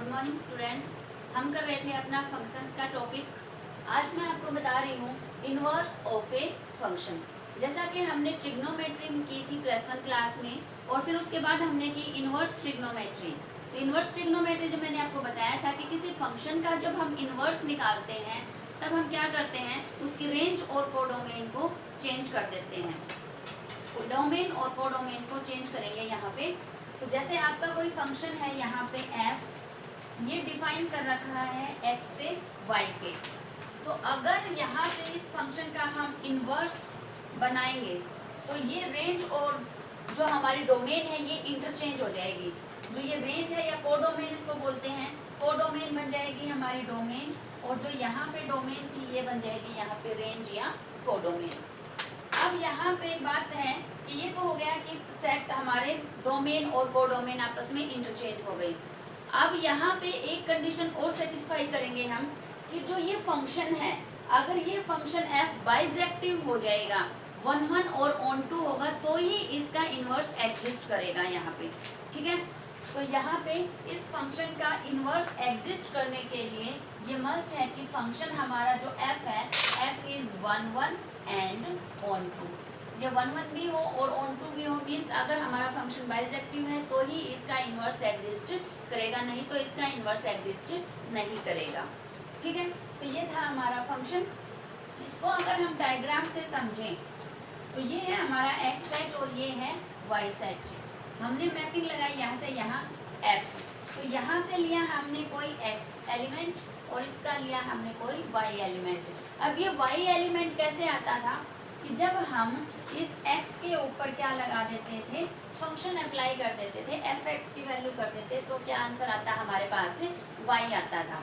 Good morning students. हम कर रहे थे अपना फंक्शंस का टॉपिक। आज मैं आपको बता रही हूँ इनवर्स ऑफ ए फंक्शन। जैसा कि हमने ट्रिग्नोमेट्री की थी +1 क्लास में और फिर उसके बाद हमने की इनवर्स ट्रिग्नोमेट्री। तो इनवर्स ट्रिग्नोमेट्री जब मैंने आपको बताया था कि किसी फंक्शन का जब हम इनवर्स निकालते हैं तब हम क्या करते हैं, उसकी रेंज और कोडोमेन को चेंज कर देते हैं। डोमेन और कोडोमेन को चेंज करेंगे यहाँ पे। तो जैसे आपका कोई फंक्शन है यहाँ पे f, ये डिफाइन कर रखा है x से y पे। तो अगर यहाँ पे इस फंक्शन का हम इनवर्स बनाएंगे तो ये रेंज और जो हमारी डोमेन है ये इंटरचेंज हो जाएगी। जो ये रेंज है या कोडोमेन इसको बोलते हैं, कोडोमेन बन जाएगी हमारी डोमेन, और जो यहाँ पे डोमेन थी ये बन जाएगी यहाँ पे रेंज या कोडोमेन। अब यहाँ पे एक बात है कि ये तो हो गया कि सेट हमारे डोमेन और कोडोमेन आपस में इंटरचेंज हो गई। अब यहाँ पे एक कंडीशन और सेटिस्फाई करेंगे हम कि जो ये फंक्शन है, अगर ये फंक्शन f बाइजेक्टिव हो जाएगा, 1 1 और ऑन 2 होगा तो ही इसका इनवर्स एग्जिस्ट करेगा यहाँ पे। ठीक है, तो यहाँ पे इस फंक्शन का इनवर्स एग्जिस्ट करने के लिए ये मस्ट है कि फंक्शन हमारा जो f है, f इज 1 1 एंड ऑन 2। ये 1 1 भी हो और ऑन 2 भी हो, मीन्स अगर हमारा फंक्शन बाइजेक्टिव है तो ही इसका इनवर्स एग्जिस्ट करेगा, नहीं तो इसका इनवर्स एग्जिस्ट नहीं करेगा। ठीक है, तो ये था हमारा फंक्शन। इसको अगर हम डायग्राम से समझें तो ये है हमारा x सेट और ये है y सेट। हमने मैपिंग लगाई यहाँ से यहाँ f, तो यहाँ से लिया हमने कोई x एलिमेंट और इसका लिया हमने कोई y एलिमेंट। अब ये y एलिमेंट कैसे आता था कि जब हम इस x के ऊपर क्या लगा देते थे, फंक्शन अप्लाई कर देते थे, fx की वैल्यू कर देते तो क्या आंसर आता हमारे पास y आता था।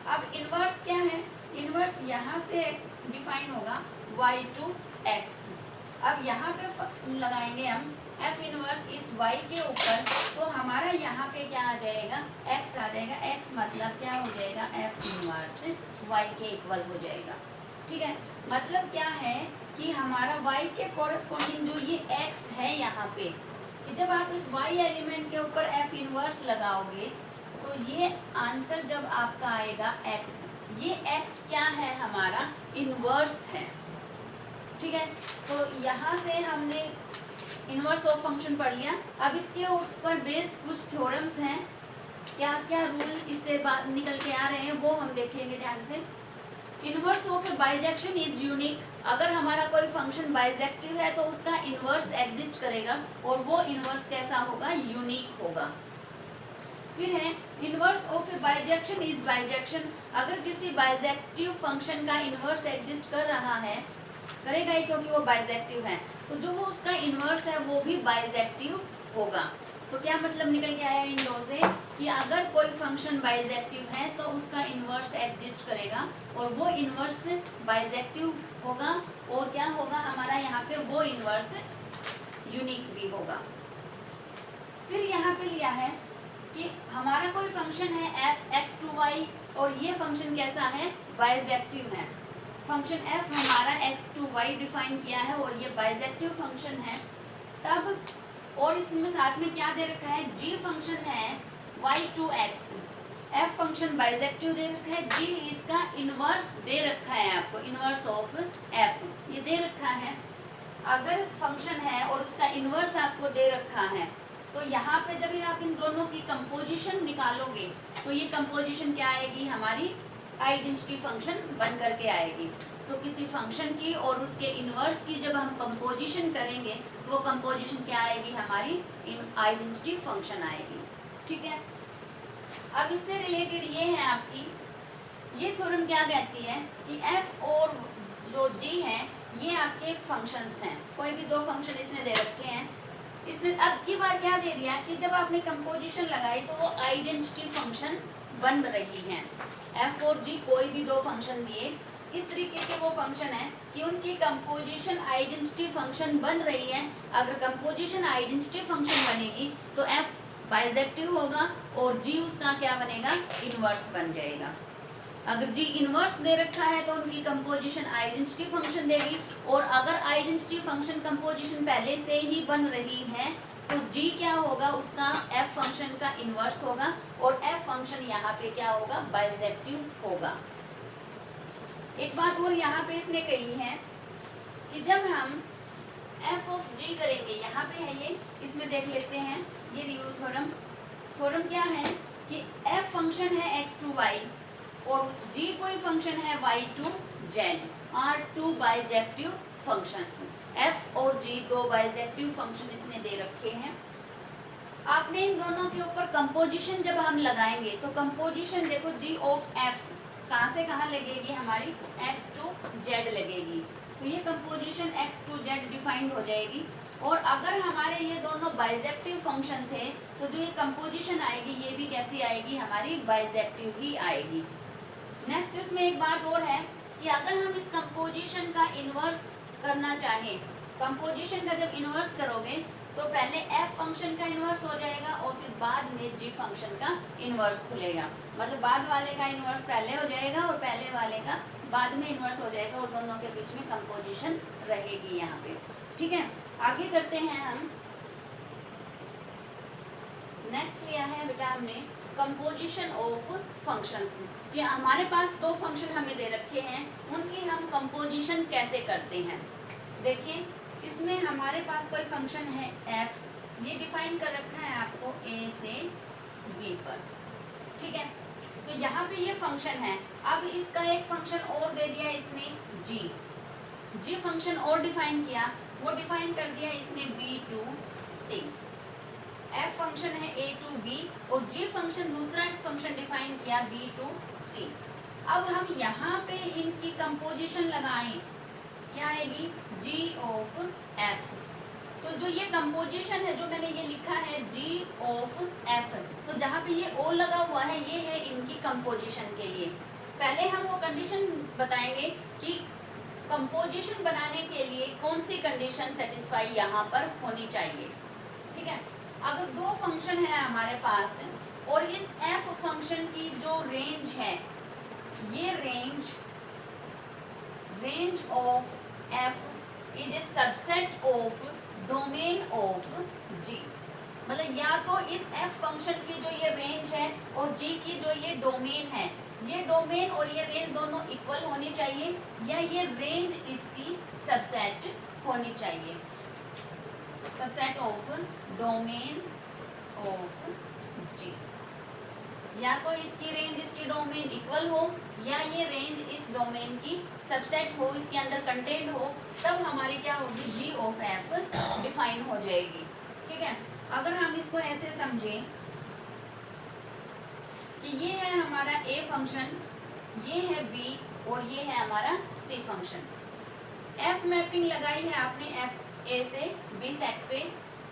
अब इनवर्स क्या है, इनवर्स यहाँ से डिफाइन होगा y टू x। अब यहाँ पे लगाएंगे हम f इनवर्स इस y के ऊपर, तो हमारा यहाँ पे क्या आ जाएगा, x आ जाएगा। x मतलब क्या हो जाएगा, f इनवर्स y के इक्वल हो जाएगा। ठीक है, मतलब क्या है कि हमारा y के कोरस्पॉन्डिंग जो ये x है यहाँ पे, कि जब आप इस y एलिमेंट के ऊपर f इनवर्स लगाओगे तो ये आंसर जब आपका आएगा x, ये x क्या है, हमारा इनवर्स है। ठीक है, तो यहाँ से हमने इनवर्स ऑफ फंक्शन पढ़ लिया। अब इसके ऊपर बेस्ड कुछ थ्योरम्स हैं, क्या क्या रूल इससे बात निकल के आ रहे हैं वो हम देखेंगे ध्यान से। Inverse of A bijection is unique. अगर हमारा कोई फंक्शन बाइजेक्टिव है तो उसका इनवर्स एग्जिस्ट करेगा और वो इनवर्स कैसा होगा, यूनिक होगा। फिर है inverse of A bijection is bijection. अगर किसी बाइजेक्टिव फंक्शन का इनवर्स एग्जिस्ट कर रहा है, करेगा ही क्योंकि वो बाइजेक्टिव है, तो जो वो उसका इनवर्स है वो भी बाइजेक्टिव होगा। तो क्या मतलब निकल के आया इन दो से कि अगर कोई फंक्शन बाइजेक्टिव है तो उसका इनवर्स एग्जिस्ट करेगा और वो इनवर्स बाइजेक्टिव होगा, और क्या होगा हमारा यहाँ पे, वो इनवर्स यूनिक भी होगा। फिर यहाँ पे लिया है कि हमारा कोई फंक्शन है f x टू y और ये फंक्शन कैसा है, बाइजेक्टिव है। फंक्शन f हमारा x टू y डिफाइन किया है और ये बाइजेक्टिव फंक्शन है तब, और इसमें साथ में क्या दे रखा है, g फंक्शन है y to x। f function bijective दे रखा है, g इसका इनवर्स दे रखा है आपको, इनवर्स ऑफ f ये दे रखा है। अगर फंक्शन है और उसका इनवर्स आपको दे रखा है तो यहाँ पे जब आप इन दोनों की कंपोजिशन निकालोगे तो ये कंपोजिशन क्या आएगी, हमारी आइडेंटिटी फंक्शन बन करके आएगी। तो किसी फंक्शन की और उसके इनवर्स की जब हम कंपोजिशन करेंगे तो वो कंपोजिशन क्या आएगी, हमारी आइडेंटिटी फंक्शन आएगी। ठीक है, अब इससे रिलेटेड ये है आपकी, ये थ्योरम क्या कहती है कि f और जो g है ये आपके फंक्शंस हैं। कोई भी दो फंक्शन इसने दे रखे हैं, इसने अब की बार क्या दे दिया कि जब आपने कंपोजिशन लगाई तो वो आइडेंटिटी फंक्शन बन रही हैं। f और g कोई भी दो फंक्शन दिए, इस तरीके से वो फंक्शन है कि उनकी कंपोजिशन आइडेंटिटी फंक्शन बन रही है। अगर कंपोजिशन आइडेंटिटी फंक्शन बनेगी तो f बाइजेक्टिव होगा और g उसका क्या बनेगा, इनवर्स बन जाएगा। अगर g इनवर्स दे रखा है तो उनकी कंपोजिशन आइडेंटिटी फंक्शन देगी, और अगर आइडेंटिटी फंक्शन कंपोजिशन पहले से ही बन रही है तो जी क्या होगा, उसका एफ फंक्शन का इनवर्स होगा, और एफ फंक्शन यहाँ पे क्या होगा, बाइजेक्टिव होगा। एक बात और यहाँ पे इसने कही है कि जब हम एफ ऑफ जी करेंगे, यहाँ पे है ये, इसमें देख लेते हैं, ये रियल थ्योरम। थ्योरम क्या है कि एफ फंक्शन है एक्स टू वाई और जी कोई फंक्शन है Y to Z, are two bijective functions. F और जी दो बाइजेक्टिव फंक्शन इसने दे रखे हैं। आपने इन दोनों के ऊपर कंपोजिशन जब हम लगाएंगे तो कंपोजिशन देखो, जी ऑफ एफ कहाँ से कहाँ लगेगी, हमारी एक्स टू जेड लगेगी, तो ये composition X to Z defined हो जाएगी। और अगर हमारे ये दोनों बाइजेक्टिव फंक्शन थे तो जो ये कंपोजिशन आएगी ये भी कैसी आएगी, हमारी बाइजेक्टिव ही आएगी। नेक्स्ट इसमें एक बात और है कि अगर हम इस कंपोजिशन का इन्वर्स करना चाहें, कंपोजिशन का जब इन्वर्स करोगे तो पहले एफ फंक्शन का इन्वर्स हो जाएगा और फिर बाद में जी फंक्शन का इन्वर्स खुलेगा, मतलब बाद वाले का इन्वर्स पहले हो जाएगा और पहले वाले का बाद में इन्वर्स हो जाएगा, और दोनों के बीच में कंपोजिशन रहेगी यहाँ पे। ठीक है, आगे करते हैं हम। नेक्स्ट लिया है बेटा हमने कंपोजिशन ऑफ फंक्शंस। ये हमारे पास दो फंक्शन हमें दे रखे हैं, उनकी हम कंपोजिशन कैसे करते हैं। देखिए इसमें हमारे पास कोई फंक्शन है f, ये डिफाइन कर रखा है आपको a से b पर। ठीक है, तो यहाँ पे ये फंक्शन है। अब इसका एक फंक्शन और दे दिया इसने g फंक्शन और डिफाइन किया, वो डिफाइन कर दिया इसने b to c। f function है a टू b और g फंक्शन दूसरा फंक्शन डिफाइन किया b टू c। अब हम यहाँ पे इनकी कंपोजिशन लगाएं, क्या आएगी, g ऑफ f। तो जो ये कंपोजिशन है, जो मैंने ये लिखा है g ऑफ f, तो जहाँ पे ये o लगा हुआ है ये है इनकी कंपोजिशन के लिए। पहले हम वो कंडीशन बताएंगे कि कंपोजिशन बनाने के लिए कौन सी कंडीशन सेटिस्फाई यहाँ पर होनी चाहिए। ठीक है, अगर दो फंक्शन है हमारे पास और इस f फंक्शन की जो रेंज है, ये range of f is a subset of domain of g, मतलब या तो इस f फंक्शन की जो ये रेंज है और g की जो ये डोमेन है, ये डोमेन और ये रेंज दोनों इक्वल होनी चाहिए, या ये रेंज इसकी सबसेट होनी चाहिए, subset of domain of g। या तो इसकी रेंज इसकी डोमेन इक्वल हो, या ये रेंज इस डोमेन की सबसेट हो, इसके अंदर कंटेंट हो, तब हमारी क्या होगी, g ऑफ f डिफाइन हो जाएगी। ठीक है, अगर हम इसको ऐसे समझें कि ये है हमारा a फंक्शन, ये है b और ये है हमारा c फंक्शन। f मैपिंग लगाई है आपने f a से b सेट पे,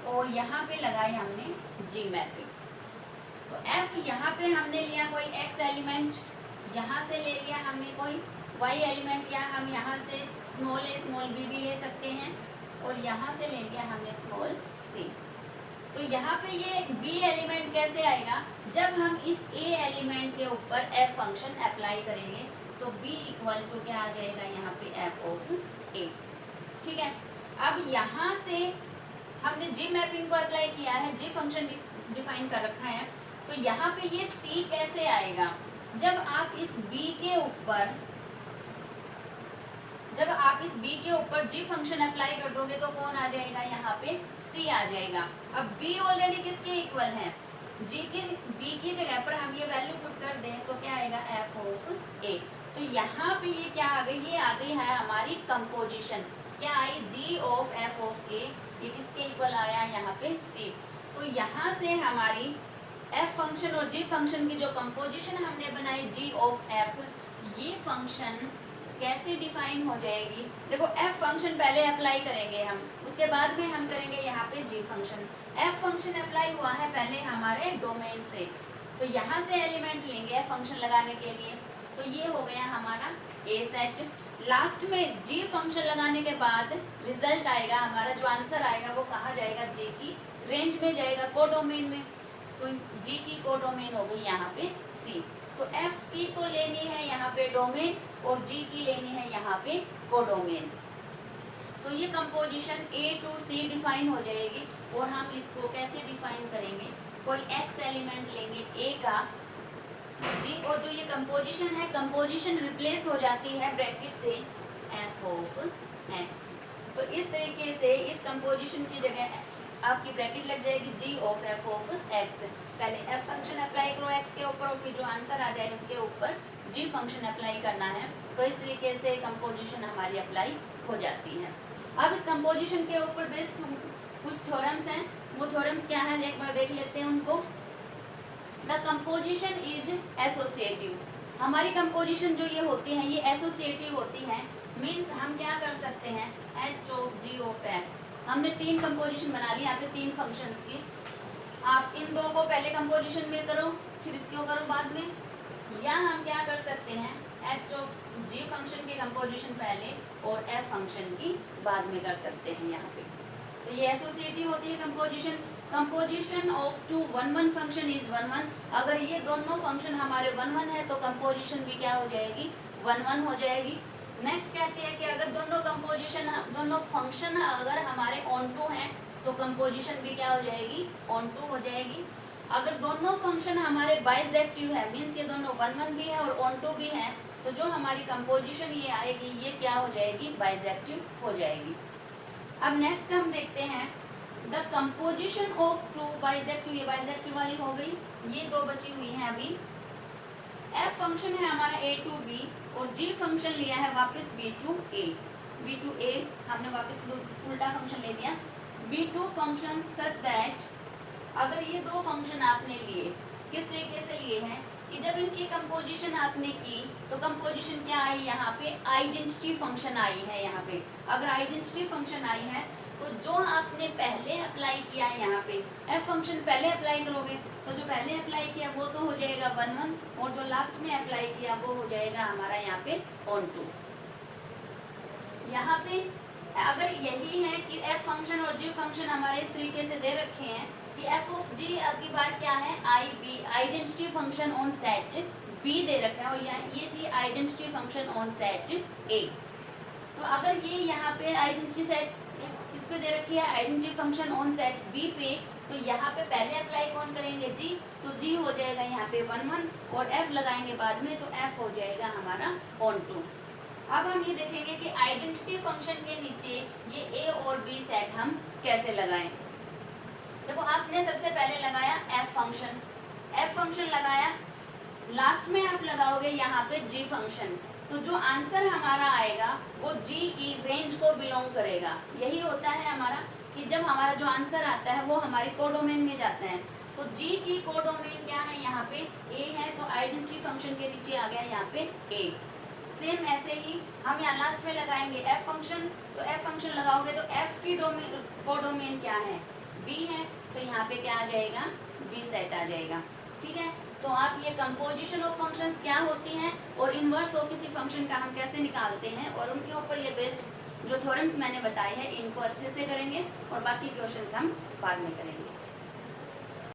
और यहाँ पे लगाई हमने g मैपिंग। तो f यहाँ पे हमने लिया कोई x एलिमेंट, यहाँ से ले लिया हमने कोई y एलिमेंट, या हम यहाँ से स्मॉल a स्मॉल b भी ले सकते हैं, और यहाँ से ले लिया हमने स्मॉल c। तो यहाँ पे ये b एलिमेंट कैसे आएगा, जब हम इस a एलिमेंट के ऊपर f फंक्शन अप्लाई करेंगे तो b इक्वल टू क्या आ जाएगा, यहाँ पे f ऑफ a। ठीक है, अब यहाँ से हमने g मैपिंग को अप्लाई किया है, g फंक्शन डिफाइन कर रखा है, तो यहाँ पे ये c कैसे आएगा, जब आप इस b के ऊपर g फंक्शन अप्लाई कर दोगे तो कौन आ जाएगा, यहाँ पे c आ जाएगा। अब b ऑलरेडी किसके इक्वल है, b की जगह पर हम ये वैल्यू पुट कर दें तो क्या आएगा, f ऑफ a। तो यहाँ पे ये क्या आ गई, ये आ गई है हमारी कंपोजिशन, क्या आई, g of f of a, ये किसके इक्वल आया, यहाँ पे c। तो यहाँ से हमारी f फंक्शन और g फंक्शन की जो कंपोजिशन हमने बनाई g ऑफ f, ये फंक्शन कैसे डिफाइन हो जाएगी। देखो f फंक्शन पहले अप्लाई करेंगे हम, उसके बाद में हम करेंगे यहाँ पे g function. f function apply हुआ है पहले हमारे डोमेन से, तो यहाँ से एलिमेंट लेंगे f फंक्शन लगाने के लिए, तो ये हो गया हमारा a सेट। लास्ट में g फंक्शन लगाने के बाद रिजल्ट आएगा हमारा, जो आंसर आएगा वो कहाँ जाएगा, g की रेंज में जाएगा, कोडोमेन में। तो g की कोडोमेन हो गई यहाँ पे c। तो f की तो लेनी है यहाँ पे डोमेन और g की लेनी है यहाँ पे कोडोमेन। तो ये composition A to C define हो जाएगी। और हम इसको कैसे डिफाइन करेंगे, कोई x एलिमेंट लेंगे A का जी, और जो ये कंपोजिशन है, कंपोजिशन रिप्लेस हो जाती है ब्रैकेट से f ऑफ x। तो इस तरीके से इस कंपोजिशन की जगह आपकी ब्रैकेट लग जाएगी g of f of x। पहले f फंक्शन अप्लाई करो x के ऊपर और फिर जो आंसर आ जाए उसके ऊपर g फंक्शन अप्लाई करना है। तो इस तरीके से कंपोजिशन हमारी अप्लाई हो जाती है। अब इस कंपोजिशन के ऊपर बेस्ड कुछ थ्योरम्स हैं, वो थ्योरम्स क्या हैं एक बार देख लेते हैं उनको। द कंपोजिशन इज एसोसिएटिव, हमारी कंपोजिशन जो ये होती है ये एसोसिएटिव होती है। मीन्स हम क्या कर सकते हैं, h of g of f, हमने 3 कंपोजिशन बना ली यहाँ पे 3 फंक्शंस की। आप इन दो को पहले कंपोजिशन में करो फिर इसको करो बाद में, या हम क्या कर सकते हैं h ऑफ g फंक्शन की कंपोजिशन पहले और f फंक्शन की बाद में कर सकते हैं यहाँ पे। तो ये एसोसिएटिव होती है composition. Composition of 2 1 1 function is 1 1, अगर ये दोनों फंक्शन हमारे 1 1 है तो कंपोजिशन भी क्या हो जाएगी 1 1 हो जाएगी। नेक्स्ट कहते हैं कि अगर दोनों फंक्शन अगर हमारे ऑन टू हैं तो कंपोजिशन भी क्या हो जाएगी ऑन टू हो जाएगी। अगर दोनों फंक्शन हमारे बाइजेक्टिव है, मीन्स ये दोनों 1 1 भी है और ऑन टू भी है, तो जो हमारी कंपोजिशन ये आएगी ये क्या हो जाएगी बाइजेक्टिव हो जाएगी। अब नेक्स्ट हम देखते हैं द कंपोजिशन ऑफ 2 बाइजेक्टिव, ये बाइजेक्टिव वाली हो गई, ये 2 बची हुई हैं अभी। f फंक्शन है हमारा a to b और g फंक्शन लिया है वापस b to a, हमने वापस उल्टा फंक्शन ले दिया। b2 फंक्शन सच दैट, अगर ये 2 फंक्शन आपने लिए किस तरीके से लिए हैं कि जब इनकी कंपोजिशन आपने की तो कंपोजिशन क्या आई, यहाँ पे आइडेंटिटी फंक्शन आई है। यहाँ पे अगर आइडेंटिटी फंक्शन आई है तो जो आपने पहले अप्लाई किया है यहाँ पे f फंक्शन पहले अप्लाई करोगे तो जो पहले अप्लाई किया वो तो हो जाएगा 1 1 और जो लास्ट में अप्लाई किया वो हो जाएगा हमारा यहाँ पे ऑन टू। यहाँ पे अगर यही है कि f फंक्शन और g फंक्शन हमारे इस तरीके से दे रखे हैं कि f ऑफ g अब की बार क्या है I B, identity function on set b दे रखा है और ये थी identity function on set a। तो अगर ये यहाँ पे आइडेंटिटी सेट किस पे दे रखी है identity function on set b पे, तो यहाँ पे पहले अप्लाई कौन करेंगे g, तो g हो जाएगा यहाँ पे 1 1 और f लगाएंगे बाद में तो f हो जाएगा हमारा ऑन टू। अब हम ये देखेंगे कि आइडेंटिटी फंक्शन के नीचे ये a और b सेट हम कैसे लगाएं। देखो आपने सबसे पहले लगाया f फंक्शन लगाया, लास्ट में आप लगाओगे यहाँ पे g फंक्शन, तो जो आंसर हमारा आएगा वो g की रेंज को बिलोंग करेगा। यही होता है हमारा कि जब हमारा जो आंसर आता है वो हमारे कोडोमेन में जाता है, तो g की कोडोमेन क्या है यहाँ पे a है, तो आइडेंटिटी फंक्शन के नीचे आ गया यहाँ पे a। सेम ऐसे ही हम यहाँ लास्ट में लगाएंगे f फंक्शन, तो f फंक्शन लगाओगे तो f की कोडोमेन क्या है b है, तो यहाँ पे क्या आ जाएगा b सेट आ जाएगा। ठीक है, तो आप ये कंपोजिशन ऑफ फंक्शंस क्या होती हैं और इनवर्स ऑफ किसी फंक्शन का हम कैसे निकालते हैं और उनके ऊपर ये बेस्ड जो थ्योरम्स मैंने बताए हैं इनको अच्छे से करेंगे और बाकी क्वेश्चंस हम बाद में करेंगे।